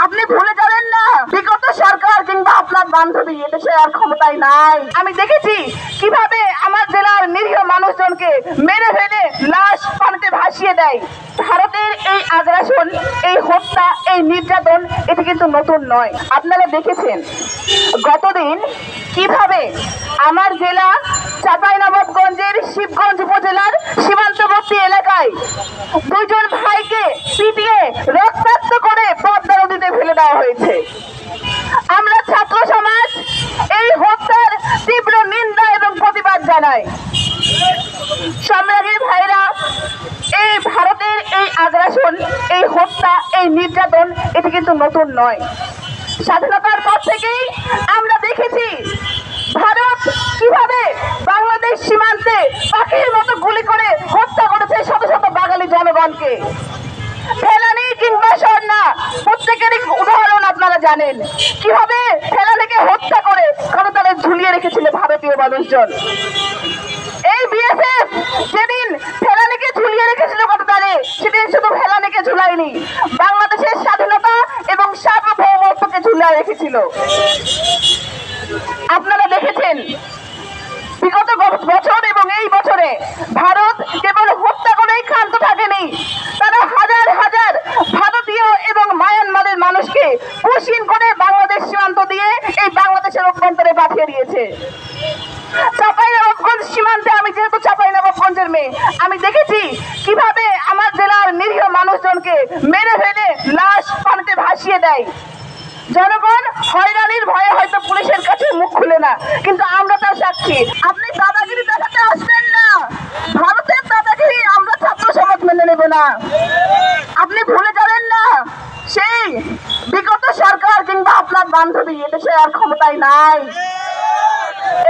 আপনি ভুলে যাবেন না বিগত সরকার কিংবা আপনার বান্ধবী এদেশে আর ক্ষমতায় নাই। আমি দেখেছি কিভাবে আমার জেলার নিরীহ মানুষজনকে মেরে ফেলে লাশ পানিতে ভাসিয়ে দেয়। ভারতের এই আগ্রাসন, এই হত্যা, এই নির্যাতন এটি কিন্তু নতুন নয়। আপনারা দেখেছেন গতদিন কিভাবে আমার জেলা চাঁপাইনবাবগঞ্জের শিবগঞ্জ উপজেলার সীমান্তবর্তী এলাকায় দুইজন ভাইকে পিটিয়ে রক্তাক্ত করে পদ্মা নদীতে ফেলে দেওয়া হয়েছে। আমরা ছাত্র সমাজ এই হত্যার তীব্র নিন্দা এবং প্রতিবাদ জানাই। সম্রাজ্ঞী ভাইরা, এই ভারতের এই আগ্রাসন, এই হত্যা, এই নির্যাতন এটি কিন্তু নতুন নয়। স্বাধীনতার পর থেকেই আমরা দেখেছি ভারত কিভাবে বাংলাদেশ সীমান্তে পাখির মতো গুলি করে হত্যা করেছে শত শত বাঙালি জনগণকে। ফেলানি কিংবা স্বর্ণা প্রত্যেকেরই উদাহরণ আপনারা জানেন কিভাবে ফেলানিকে হত্যা করে কারো ঝুলিয়ে রেখেছিল ভারতীয় মানুষজন। এই বিএসএফ যেদিন ফেলানিকে ঝুলিয়ে রেখেছিল কতদারে, সেদিন শুধু ফেলানিকে ঝুলায়নি, বাংলাদেশের স্বাধীনতা এবং সার্বভৌমত্বকে ঝুলিয়ে রেখেছিল। আপনারা দেখেছেন বিগত বছর এবং এই বছরে ভারত কেবল হত্যা করেই ক্ষান্ত থাকেনি, তারা হাজার হাজার ভারতীয় এবং মায়ানমারের মানুষকে পুশিন করে বাংলাদেশ সীমান্ত দিয়ে এই বাংলাদেশের অভ্যন্তরে পাঠিয়ে দিয়েছে। চাঁপাইনবাবগঞ্জ সীমান্তে, আমি যেহেতু চাঁপাইনবাবগঞ্জের মেয়ে, আমি দেখেছি কিভাবে আমার জেলার নিরীহ মানুষজনকে মেরে ফেলে লাশ পানিতে ভাসিয়ে দেয়। জনগণ হয়রানির ভয়ে হয়তো পুলিশের কাছে মুখ খুলে না, কিন্তু আমরা তার সাক্ষী। আপনি দাদাগিরি দেখাতে আসবেন না, ভারতের দাদাগিরি আমরা ছাত্র সমাজ মেনে নেব না। আপনি ভুলে যাবেন না সেই বিগত সরকার কিংবা আপনার বান্ধবী এদেশে আর ক্ষমতায় নাই।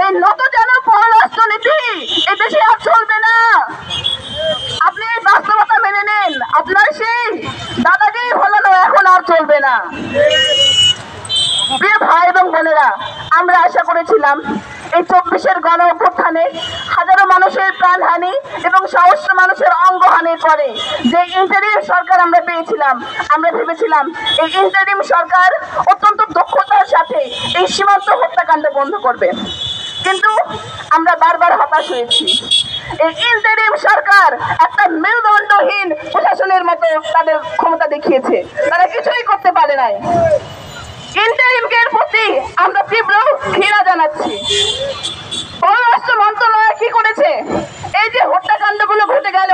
এই নতজান পররাষ্ট্রনীতি এদেশে আর চলবে না। আপনি এই বাস্তবতা মেনে নেন, আপনার সেই দাদাগিরি ফলানো এখন আর চলবে না। প্রিয় ভাই এবং বোনেরা, আমরা আশা করেছিলাম এই 24-এর গণ অভ্যুত্থানে হাজারো মানুষের প্রাণহানি এবং সহস্র মানুষের অঙ্গহানির পরে যে ইন্টারিম সরকার আমরা পেয়েছিলাম, আমরা ভেবেছিলাম এই ইন্টারিম সরকার অত্যন্ত দক্ষতার সাথে এই সীমান্ত হত্যাকাণ্ড বন্ধ করবে, কিন্তু আমরা বারবার হতাশ হয়েছি। এই ইন্টারিম সরকার একটা মেরুদণ্ডহীন প্রশাসনের মতো তাদের ক্ষমতা দেখিয়েছে, তারা কিছুই করতে পারে নাই। ইন্টারিমের প্রতি আমরা তীব্র ঘৃণা জানাচ্ছি। পররাষ্ট্র মন্ত্রণালয় কি করেছে? এই যে হত্যাকাণ্ডগুলো ঘটে গেল,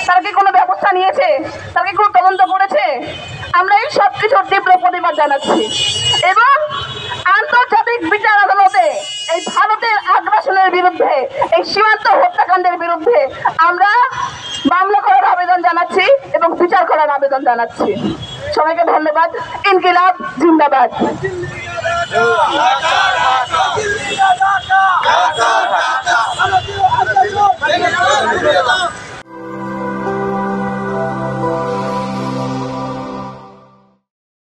তারা কি কোনো ব্যবস্থা নিয়েছে? তারা কি কোনো তদন্ত করেছে? আমরা এই সব কিছুর তীব্র প্রতিবাদ জানাচ্ছি এবং আন্তর্জাতিক বিচার আদালতে এই ভারতের আগ্রাসনের বিরুদ্ধে, এই সীমান্ত হত্যাকাণ্ডের বিরুদ্ধে আমরা মামলা করার আবেদন জানাচ্ছি এবং বিচার করার আবেদন জানাচ্ছি। সবাইকে ধন্যবাদ। ইনকিলাব জিন্দাবাদ।